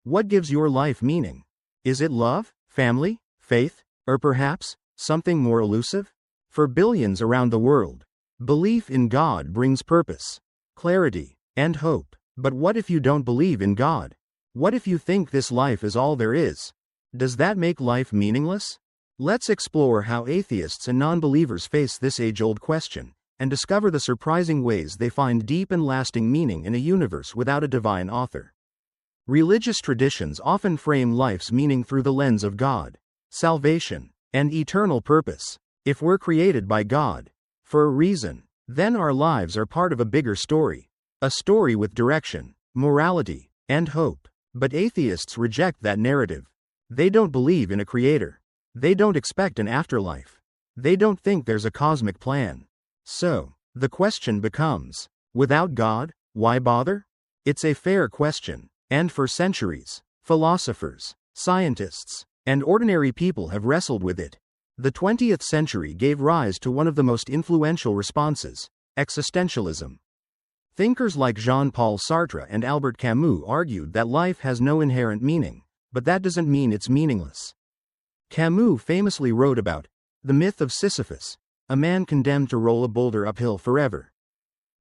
What gives your life meaning? Is it love, family, faith, or perhaps something more elusive? For billions around the world, belief in God brings purpose, clarity, and hope. But what if you don't believe in God? What if you think this life is all there is? Does that make life meaningless? Let's explore how atheists and non-believers face this age-old question, and discover the surprising ways they find deep and lasting meaning in a universe without a divine author. Religious traditions often frame life's meaning through the lens of God, salvation, and eternal purpose. If we're created by God, for a reason, then our lives are part of a bigger story. A story with direction, morality, and hope. But atheists reject that narrative. They don't believe in a creator. They don't expect an afterlife. They don't think there's a cosmic plan. So, the question becomes, without God, why bother? It's a fair question, and for centuries, philosophers, scientists, and ordinary people have wrestled with it. The 20th century gave rise to one of the most influential responses, existentialism. Thinkers like Jean-Paul Sartre and Albert Camus argued that life has no inherent meaning, but that doesn't mean it's meaningless. Camus famously wrote about the myth of Sisyphus, a man condemned to roll a boulder uphill forever.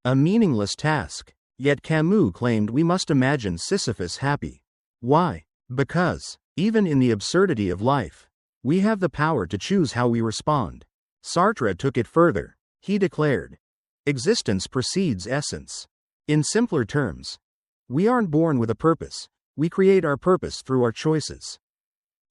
A meaningless task, yet Camus claimed we must imagine Sisyphus happy. Why? Because, even in the absurdity of life, we have the power to choose how we respond. Sartre took it further. He declared, existence precedes essence. In simpler terms, we aren't born with a purpose, we create our purpose through our choices.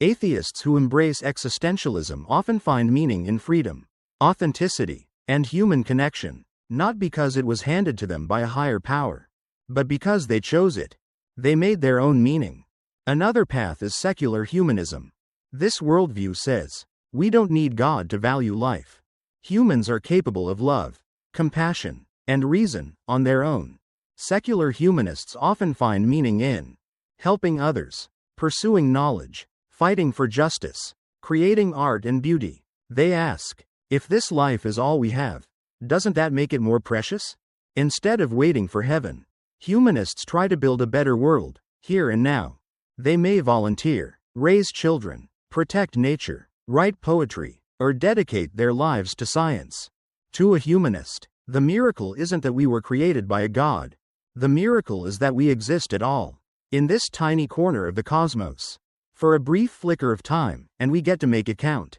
Atheists who embrace existentialism often find meaning in freedom, authenticity, and human connection, not because it was handed to them by a higher power, but because they chose it. They made their own meaning. Another path is secular humanism. This worldview says, we don't need God to value life. Humans are capable of love, compassion, and reason on their own. Secular humanists often find meaning in helping others, pursuing knowledge, fighting for justice, creating art and beauty. They ask, if this life is all we have, doesn't that make it more precious? Instead of waiting for heaven, humanists try to build a better world, here and now. They may volunteer, raise children, protect nature, write poetry, or dedicate their lives to science. To a humanist, the miracle isn't that we were created by a god. The miracle is that we exist at all, in this tiny corner of the cosmos, for a brief flicker of time, and we get to make it count.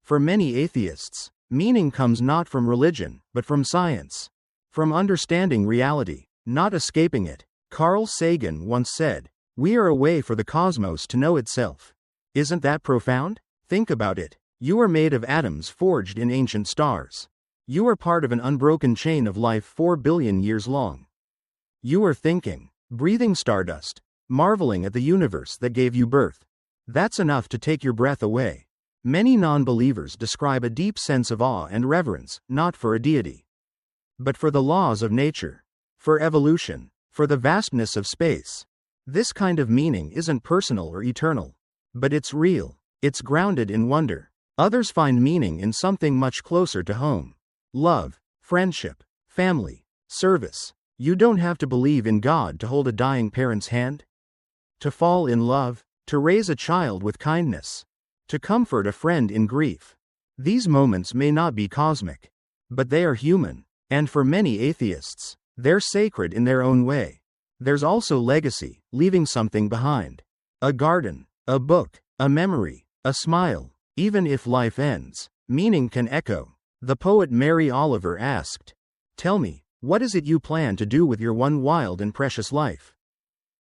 For many atheists, meaning comes not from religion, but from science. From understanding reality, not escaping it. Carl Sagan once said, we are a way for the cosmos to know itself. Isn't that profound? Think about it. You are made of atoms forged in ancient stars. You are part of an unbroken chain of life 4 billion years long. You are thinking, breathing stardust, marveling at the universe that gave you birth. That's enough to take your breath away. Many non-believers describe a deep sense of awe and reverence, not for a deity, but for the laws of nature, for evolution, for the vastness of space. This kind of meaning isn't personal or eternal, but it's real. It's grounded in wonder. Others find meaning in something much closer to home. Love, friendship, family, service. You don't have to believe in God to hold a dying parent's hand, to fall in love, to raise a child with kindness, to comfort a friend in grief. These moments may not be cosmic, but they are human, and for many atheists, they're sacred in their own way. There's also legacy, leaving something behind. A garden, a book, a memory, a smile. Even if life ends, meaning can echo. The poet Mary Oliver asked, tell me, what is it you plan to do with your one wild and precious life?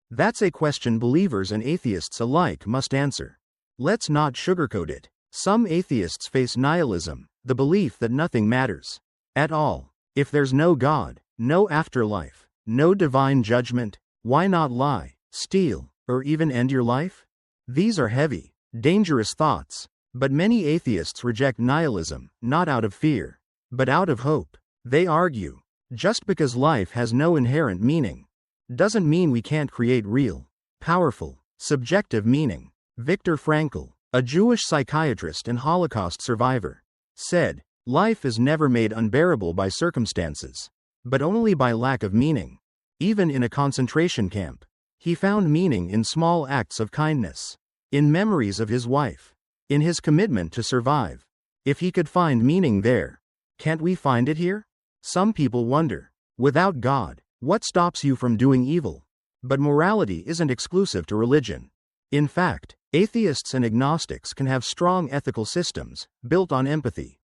That's a question believers and atheists alike must answer. Let's not sugarcoat it. Some atheists face nihilism, the belief that nothing matters at all. If there's no God, no afterlife, no divine judgment, why not lie, steal, or even end your life? These are heavy, dangerous thoughts. But many atheists reject nihilism, not out of fear, but out of hope. They argue, just because life has no inherent meaning, doesn't mean we can't create real, powerful, subjective meaning. Viktor Frankl, a Jewish psychiatrist and Holocaust survivor, said, life is never made unbearable by circumstances, but only by lack of meaning. Even in a concentration camp, He found meaning in small acts of kindness, in memories of his wife, in his commitment to survive. If he could find meaning there, can't we find it here? Some people wonder, without God, what stops you from doing evil? But morality isn't exclusive to religion. In fact, atheists and agnostics can have strong ethical systems, built on empathy,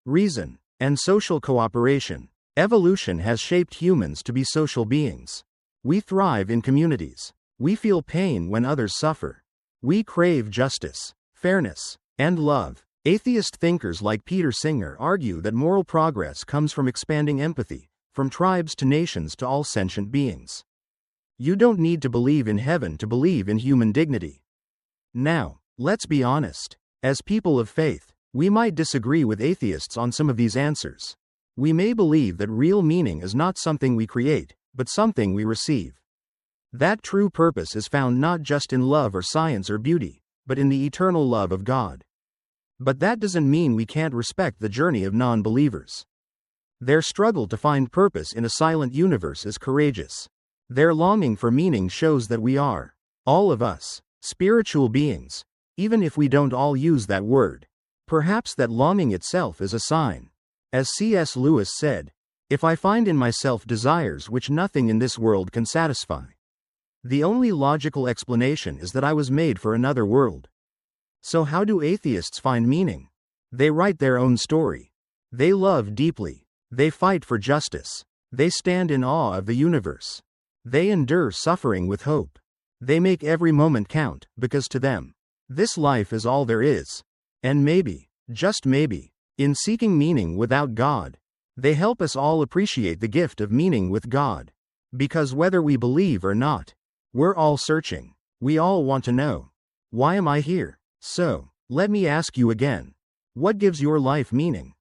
reason, and social cooperation. Evolution has shaped humans to be social beings. We thrive in communities. We feel pain when others suffer. We crave justice, fairness, and love. Atheist thinkers like Peter Singer argue that moral progress comes from expanding empathy, from tribes to nations to all sentient beings. You don't need to believe in heaven to believe in human dignity. Now, let's be honest. As people of faith, we might disagree with atheists on some of these answers. We may believe that real meaning is not something we create, but something we receive. That true purpose is found not just in love or science or beauty, but in the eternal love of God. But that doesn't mean we can't respect the journey of non-believers. Their struggle to find purpose in a silent universe is courageous. Their longing for meaning shows that we are, all of us, spiritual beings, even if we don't all use that word. Perhaps that longing itself is a sign. As C.S. Lewis said, "If I find in myself desires which nothing in this world can satisfy, the only logical explanation is that I was made for another world." So how do atheists find meaning? They write their own story. They love deeply. They fight for justice. They stand in awe of the universe. They endure suffering with hope. They make every moment count, because to them, this life is all there is. And maybe, just maybe, in seeking meaning without God, they help us all appreciate the gift of meaning with God. Because whether we believe or not, we're all searching. We all want to know, why am I here? So, let me ask you again. What gives your life meaning?